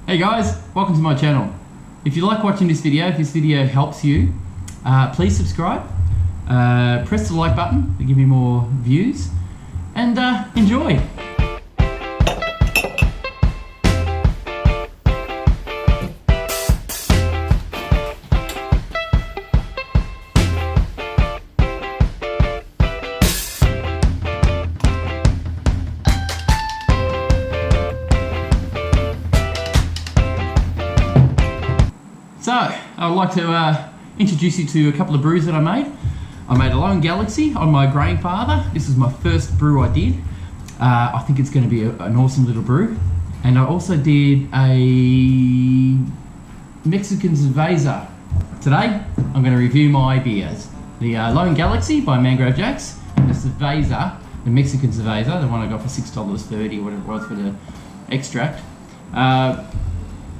Hey guys, welcome to my channel. If you like watching this video, if this video helps you, please subscribe, press the like button to give me more views, and enjoy. So, I'd like to introduce you to a couple of brews that I made. I made a Lone Galaxy on my grandfather. This is my first brew I did. I think it's going to be an awesome little brew. And I also did a Mexican Cerveza. Today, I'm going to review my beers. The Lone Galaxy by Mangrove Jacks, and the Cerveza, the Mexican Cerveza, the one I got for $6.30, whatever it was for the extract.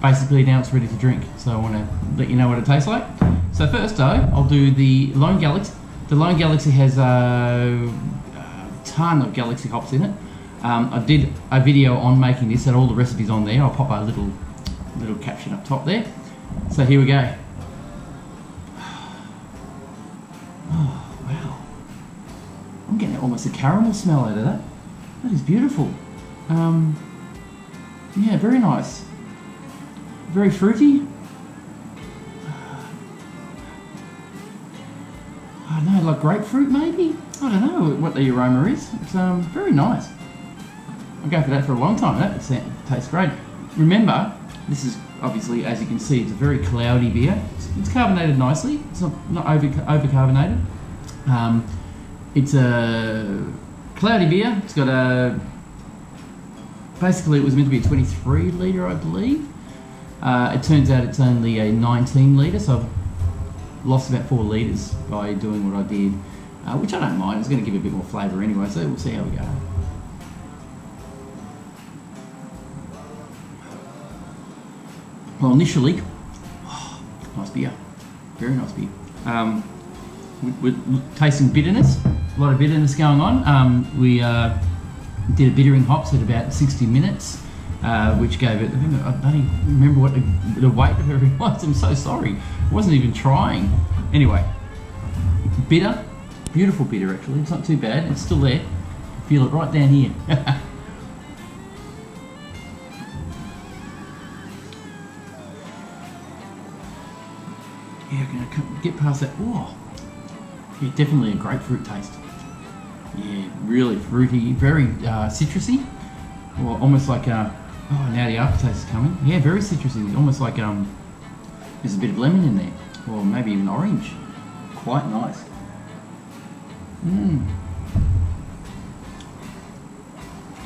Basically now it's ready to drink, so I want to let you know what it tastes like. So first though, I'll do the Lone Galaxy. The Lone Galaxy has a ton of Galaxy hops in it. I did a video on making this and all the recipes on there. I'll pop a little caption up top there. So here we go. Oh wow, I'm getting almost a caramel smell out of that. That is beautiful. Yeah, very nice. Very fruity. I don't know, like grapefruit maybe? I don't know what the aroma is. It's very nice. I'll go for that for a long time. That tastes great. Remember, this is obviously, as you can see, it's a very cloudy beer. It's carbonated nicely. It's not over carbonated. It's a cloudy beer. It's got a, basically it was meant to be a 23 litre, I believe. It turns out it's only a 19 litre, so I've lost about 4 litres by doing what I did, which I don't mind. It's going to give a bit more flavour anyway, so we'll see how we go. Well, initially, nice beer, very nice beer. We're tasting bitterness, a lot of bitterness going on. We did a bittering hops at about 60 minutes. Which gave it, I don't even remember what the weight of it was. I'm so sorry. I wasn't even trying. Anyway, bitter, beautiful bitter actually. It's not too bad. It's still there. Feel it right down here. Yeah, I'm gonna get past that. Oh, yeah, definitely a grapefruit taste. Yeah, really fruity, very citrusy, or almost like oh, now the aftertaste is coming. Yeah, very citrusy. Almost like there's a bit of lemon in there, or maybe even orange. Quite nice.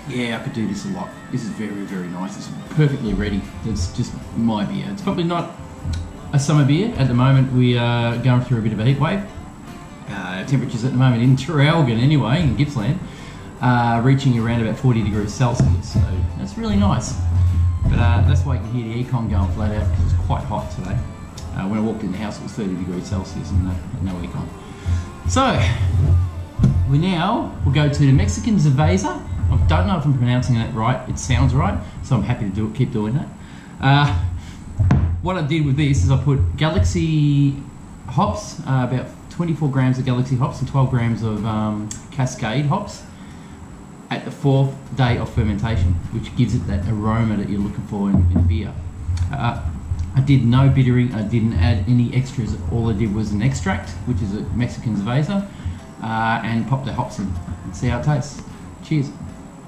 Yeah, I could do this a lot. This is very, very nice. It's perfectly ready. It's just my beer. It's probably not a summer beer. At the moment, we are going through a bit of a heat wave. Temperatures at the moment in Traralgon, anyway, in Gippsland, reaching around about 40 degrees Celsius, so that's really nice. But that's why you can hear the aircon going flat out, because it's quite hot today. When I walked in the house it was 30 degrees Celsius and no aircon. So, we'll go to the Mexican Cerveza. I don't know if I'm pronouncing that right, it sounds right, so I'm happy to keep doing that. What I did with this is I put Galaxy hops, about 24 grams of Galaxy hops and 12 grams of Cascade hops, at the 4th day of fermentation, which gives it that aroma that you're looking for in beer. I did no bittering, I didn't add any extras. All I did was an extract, which is a Mexican Cerveza, and pop the hops in and see how it tastes. Cheers.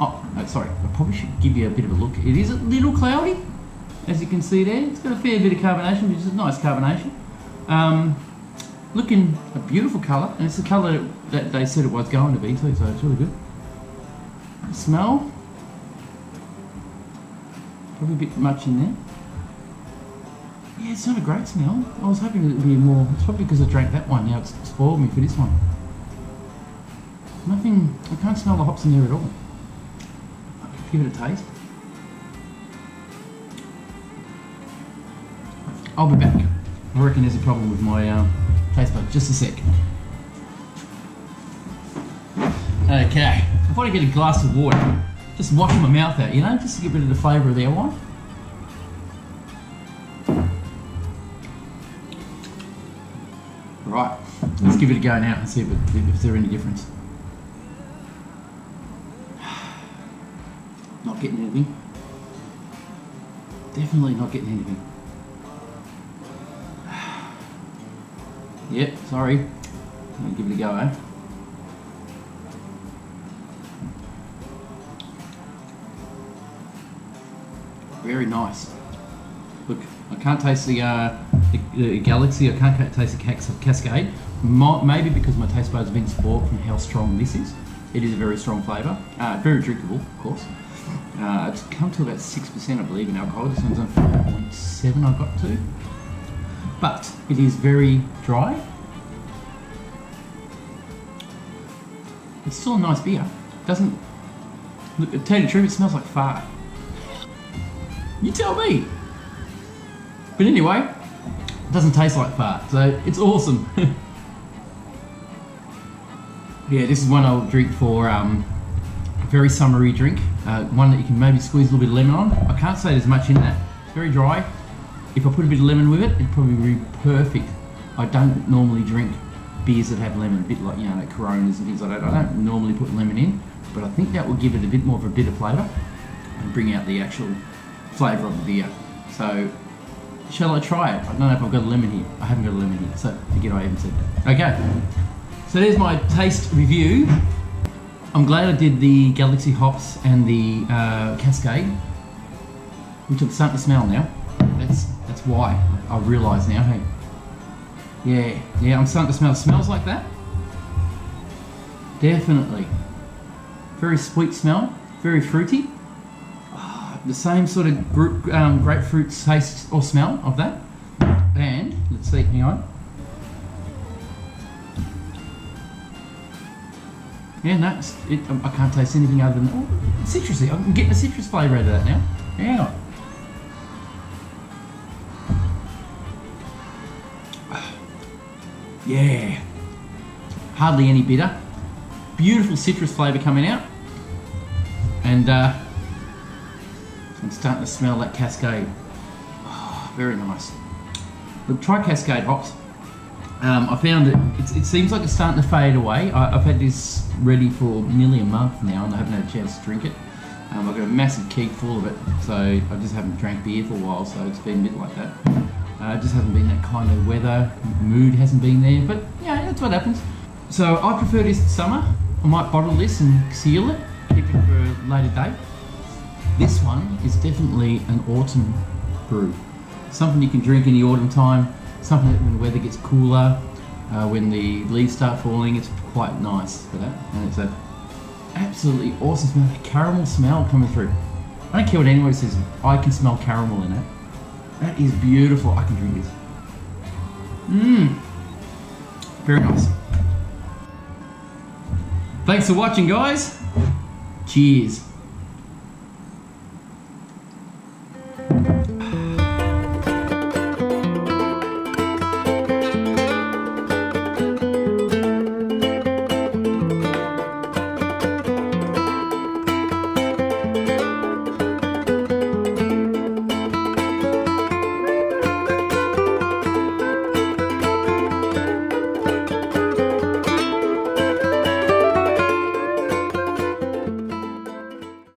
Oh, no, sorry, I probably should give you a bit of a look. It is a little cloudy, as you can see there. It's got a fair bit of carbonation, which is a nice carbonation. Looking a beautiful colour, and it's the colour that they said it was going to be too, so it's really good. Smell, probably a bit much in there. Yeah, it's not a great smell. I was hoping it would be more. It's probably because I drank that one. Now it's spoiled me for this one. Nothing. I can't smell the hops in there at all. Give it a taste. I'll be back. I reckon there's a problem with my taste buds. Just a sec. Okay. I thought I'd get a glass of water. Just washing my mouth out, you know, just to get rid of the flavour of the wine. Right, let's give it a go now and see if there's any difference. Not getting anything. Definitely not getting anything. Yep, sorry. I'm gonna give it a go, eh? Very nice. Look, I can't taste the Galaxy. I can't taste the Cascade. Maybe because my taste buds have been spoiled from how strong this is. It is a very strong flavour. Very drinkable, of course. It's come to about 6%, I believe, in alcohol. This one's on 4.7. I got to. But it is very dry. It's still a nice beer. Doesn't look. To tell you the truth, it smells like fart. You tell me. But anyway, it doesn't taste like fart, so it's awesome. Yeah, this is one I'll drink for a very summery drink. One that you can maybe squeeze a little bit of lemon on. I can't say there's much in that. It's very dry. If I put a bit of lemon with it, it'd probably be perfect. I don't normally drink beers that have lemon, a bit like, you know, like Coronas and things like that. I don't normally put lemon in, but I think that will give it a bit more of a bitter flavour and bring out the actual flavour of the beer. So, shall I try it? I don't know if I've got a lemon here. I haven't got a lemon here, so forget I haven't said that. Okay, so there's my taste review. I'm glad I did the Galaxy hops and the Cascade, which I'm starting to smell now. That's why I realise now. Hey, yeah, I'm starting to smell. It smells like that. Definitely. Very sweet smell. Very fruity. The same sort of grapefruit taste or smell of that. And let's see. Hang on. Yeah, no, I can't taste anything other than citrusy. I'm getting a citrus flavour out of that now. Hang on. Yeah, hardly any bitter. Beautiful citrus flavour coming out, and I'm starting to smell that Cascade. Oh, very nice. Look, try Cascade hops. I found it seems like it's starting to fade away. I've had this ready for nearly a month now, and I haven't had a chance to drink it. I've got a massive keg full of it, so I just haven't drank beer for a while, so it's been a bit like that. It just hasn't been that kind of weather, mood hasn't been there, but yeah, that's what happens. So I prefer this summer. I might bottle this and seal it, keep it for a later date. This one is definitely an autumn brew. Something you can drink in the autumn time, something that when the weather gets cooler, when the leaves start falling, it's quite nice for that. And it's a absolutely awesome smell, that caramel smell coming through. I don't care what anyone says, I can smell caramel in it. That is beautiful. I can drink this. Very nice. Thanks for watching, guys. Cheers.